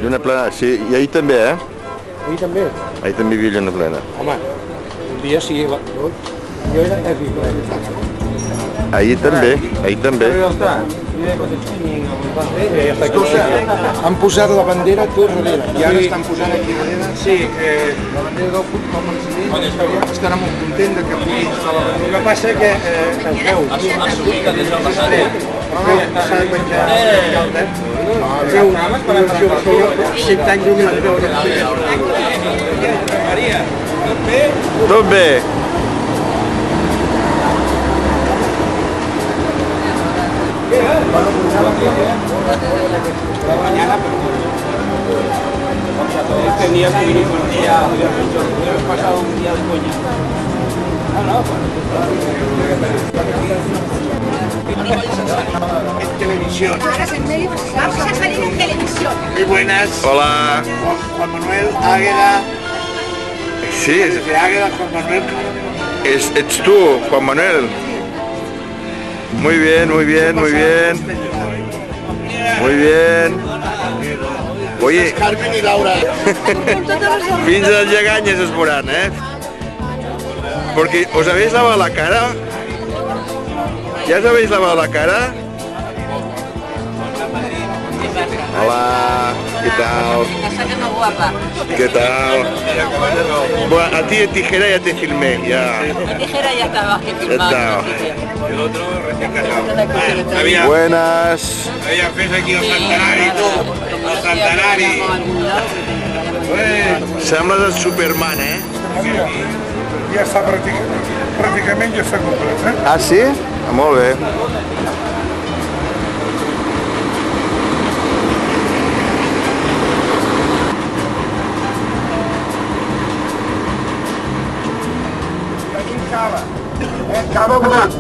Lluna plena, sí. I ahir també, eh? Ahir també? Ahir també hi havia lluna plena. Home, un dia sí. Jo era èpic. Ahir també, ahir també. Han posat la bandera tot darrere i ara estan posant aquí darrere la bandera del futbol brasiler. Estan molt contents que pugui estar la bandera. El que passa que es veu s'ha de penjar es veu una versió de 100 anys no es veu Maria, Tot bé. Tenía que venir un día, hubiera pasado un día de coña. en televisión. Ahora en medio, vamos a salir en televisión. Muy buenas. Hola. Juan Manuel Águeda. Sí, De Águeda, Juan Manuel. ets tu, Juan Manuel. Muy bien, muy bien, muy bien. Muy bien. Oye, Carmen y Laura. fins a les lleganyes es veuran, ¿eh? Porque os habéis lavado la cara. ¿Ya os habéis lavado la cara? Hola, ¿qué tal? Está sacando guapa. ¿Qué tal? Bueno, a ti de tijera ya te filmé, ya. La tijera ya estaba Ya filmada. está. El otro recién casado. Buenas. Había fes aquí el centenari, tu. El centenari. Sembles el Superman, eh? Ja està pràcticament ja està complet, eh? Ah, sí? Ah, molt bé. Tenim cava, cava brut,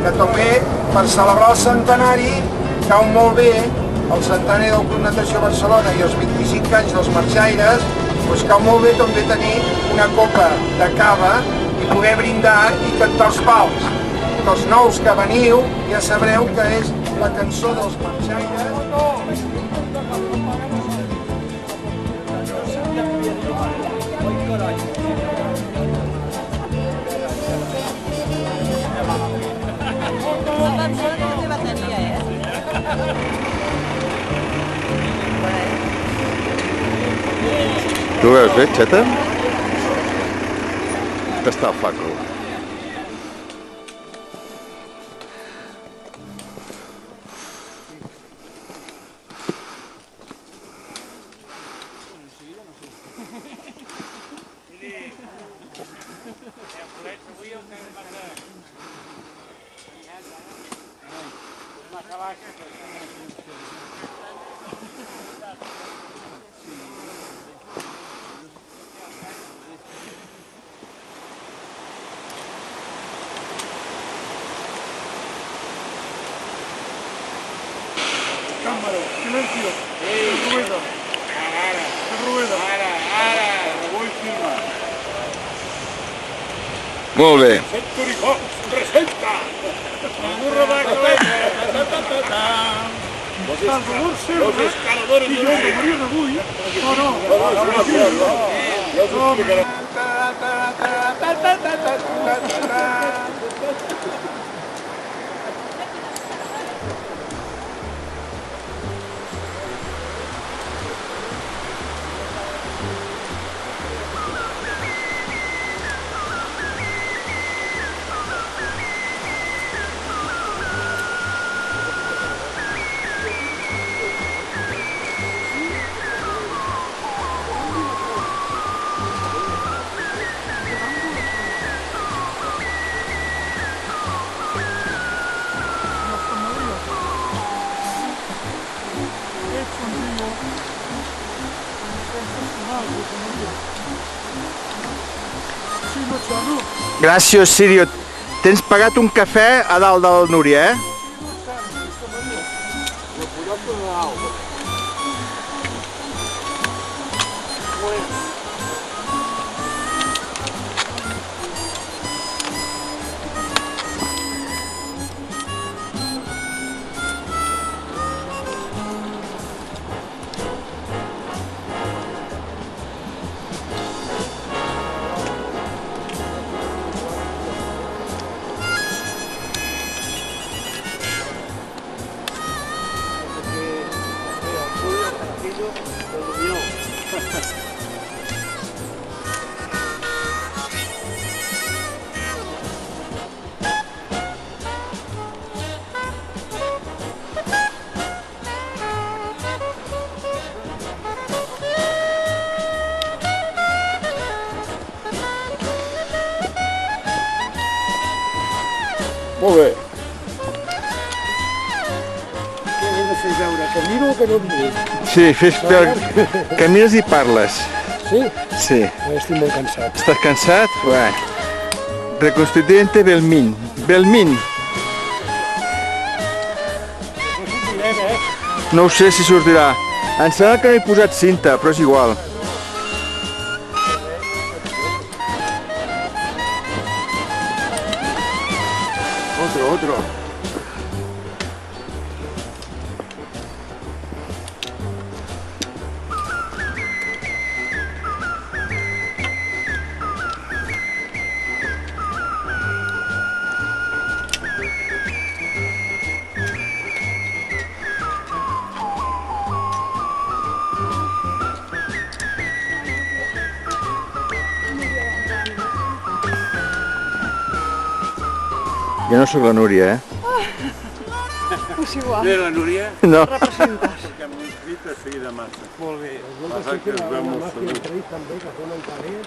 que també per celebrar el centenari cau molt bé el centenari del Club Natació Barcelona i els 25 anys dels marxaires, doncs cau molt bé també tenir una copa de cava i poder brindar i cantar els pals. Els nous que veniu ja sabreu que és la cançó dels marxaires. Tu ho veus bé, Xeta? Està el faco. Cámara, silencio. Que rueda. Que rueda. Voy a filmar. Molt bé. Century Fox presenta el burro de la cabeza. Los escaladores y yo me morí d'avui. Gràcies, Sirio. Tens pagat un cafè a dalt del Núria, eh? Molt bé. Què he de fer veure? Que miro o que no miro? Sí, camines i parles. Sí? Sí. Estic molt cansat. Estàs cansat? Bueno. Reconstituyente Belmin. Belmin. No ho sé si sortirà. Em sembla que no he posat cinta, però és igual. Otro. Jo no sóc la Núria, eh? És igual. Mira la Núria, No. Representes. que m'ho he inscrit de seguida massa. Molt bé. Passa que es veu molt segur. També, que donen calés.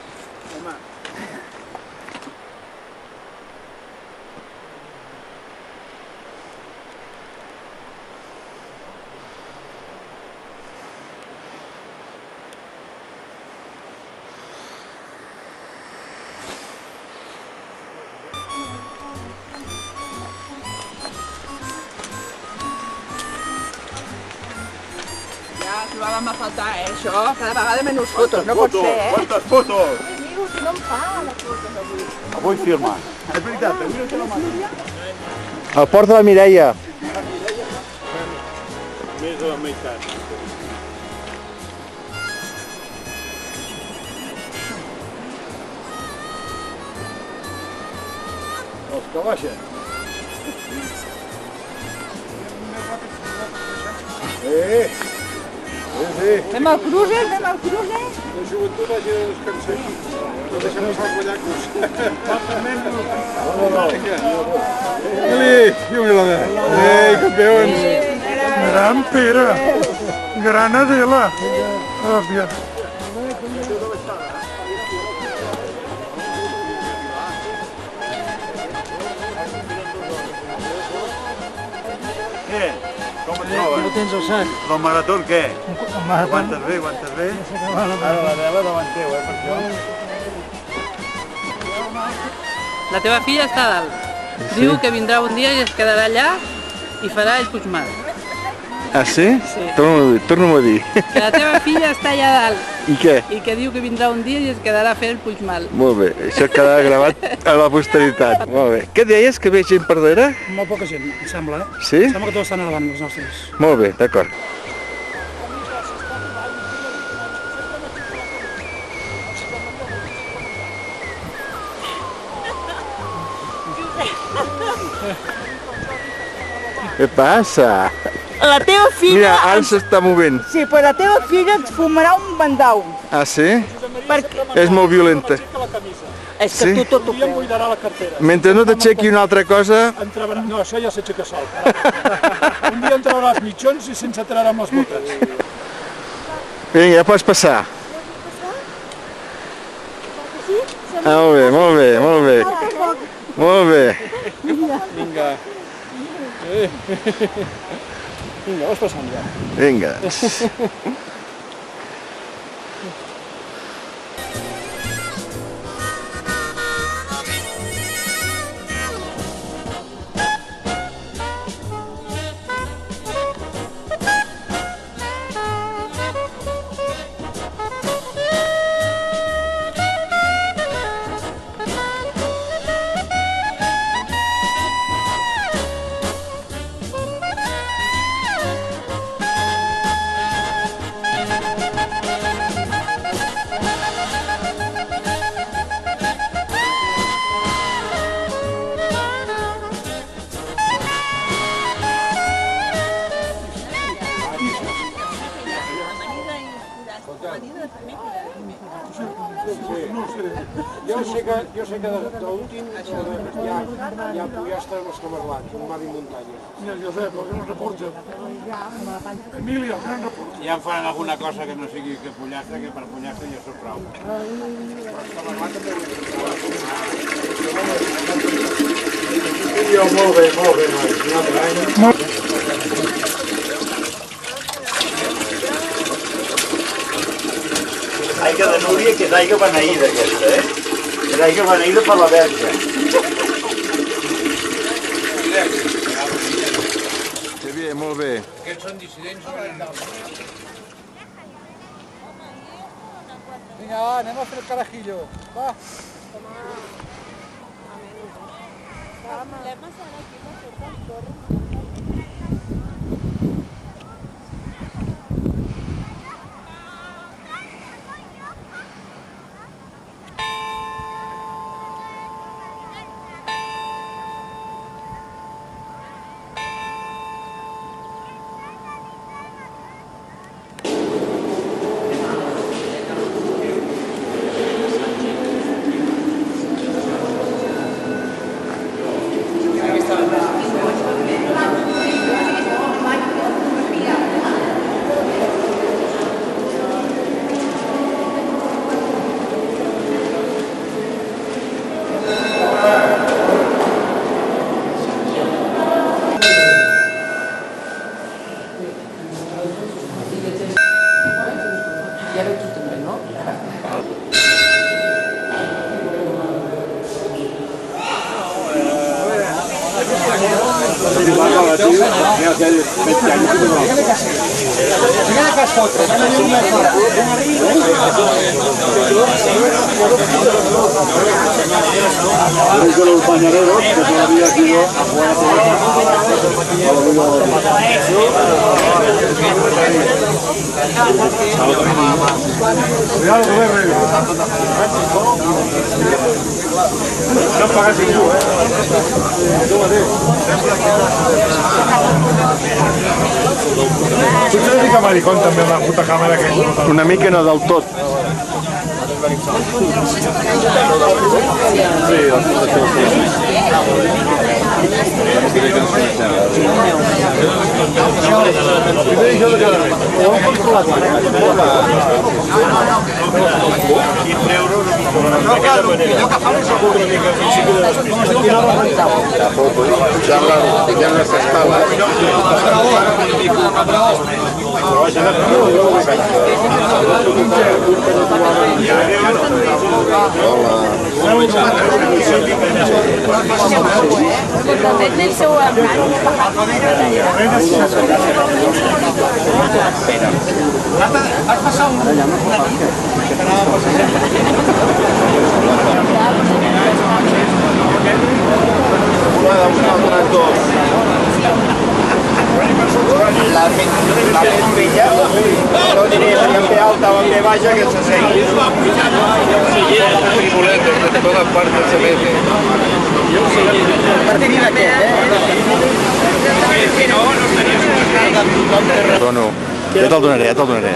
Ja trobàvem a faltar, això. Cada vegada menys fotos, no pot ser, Quantes fotos? Miro, si no em fa les fotos avui. Avui firma. És veritat, mira que la mà. El porta la Mireia. Més de la meitat. Els que baixen. Fem el cruce, fem el cruce. La joventut hagi de descansar. No deixem els guanyacos. ¡Ey, campeón! Gran pera. Gran Adela. Gràcies. Què? Com et trobes? No tens el sac. El marató què? Aguantes bé, aguantes bé? Ara l'Adela davant teu, per això. La teva filla està a dalt. Diu que vindrà un dia i es quedarà allà i farà el Puigmal. Ah, sí? Sí. Torna-m'ho a dir. Que la teva filla està allà a dalt I què? i que diu que vindrà un dia i es quedarà a fer el Puigmal. Molt bé, això quedarà gravat a la posteritat. Molt bé. Què deies, que ve gent per darrere? Molt poca gent, em sembla, eh? Sí? Sembla que tots estan davant els nostres. Molt bé, d'acord. Què passa? La teva filla... Mira, ara s'està movent. Sí, però la teva filla et fumarà un bandau. Ah, sí? Perquè... És molt violenta. És que Sí? tu tot ho Em creus. buidarà la cartera. Mentre no t'aixequi una altra cosa... No, això ja s'aixeca sol. Un dia entrarà els mitjons i se'ns atrarà amb les botes. Vinga, ja pots passar. Ah, molt bé, molt bé, molt bé. Molt bé. Vinga, vas passant ja. Vinga. Jo sé que d'últim ja Pollastre amb els Camarlans, un mar i muntanya. Mira, Josep, el gran reporter. Emília, el gran reporter. Ja em faran alguna cosa que no sigui que Pollastre, que per Pollastre ja sóc prou. molt bé, noi. Un altre any. Aigua de Núria, que és aigua beneïda aquesta, És aigua beneïda per la Verge. Que bé, molt bé. Aquests són dissidents. Vinga, va, anem a fer el carajillo. Va. Es de los bañaderos que todavía ha ido a jugar a no pagas ningú, Tu tens una mica maricón també amb la puta càmera que... Una mica no del tot. La bombilla, no diré si en ve alta o en ve baja que se segui. De todas partes se mete. Dono. Ja te'l donaré, ja te'l donaré.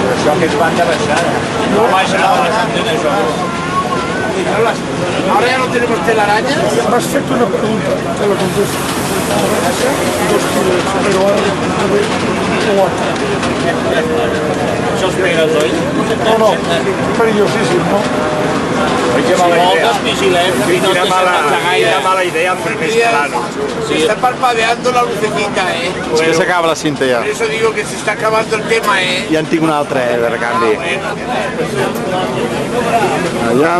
Això que és banda baixada. No baixada de la Santena, això. Ahora ya no tenemos telarañas. M'has fet una pregunta, te la contesto. 2 quilos, però ara ho Això els pegues, oi? No, perillosíssim, no? Moltes vigilem. Quina mala idea en primer plano. Se está parpadeando la lucecita, És que s'acaba la cinta ja. Por eso digo que se está acabando el tema, Ja en tinc una altra, de recanvi. Allà,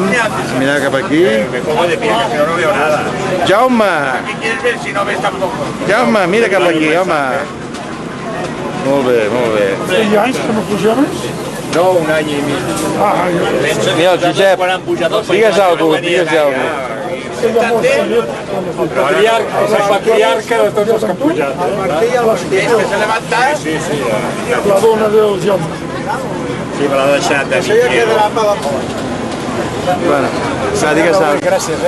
mira cap aquí. Me pongo de pie, que no veo nada. Jaume! ¿Qué quieres ver si no ves tampoco? Jaume, mira cap aquí, home. Molt bé, molt bé. Feia anys que no pujaves? No, un any i mig. Ah, jo... Mira, el Josep, digues alguna cosa, digues alguna cosa. El patriarca de tots els que han pujat. Que se levanta. La dona del Jaume. Sí, me l'ha deixat de Això ja quedarà per la por. Bueno, digues alguna cosa. Gràcies,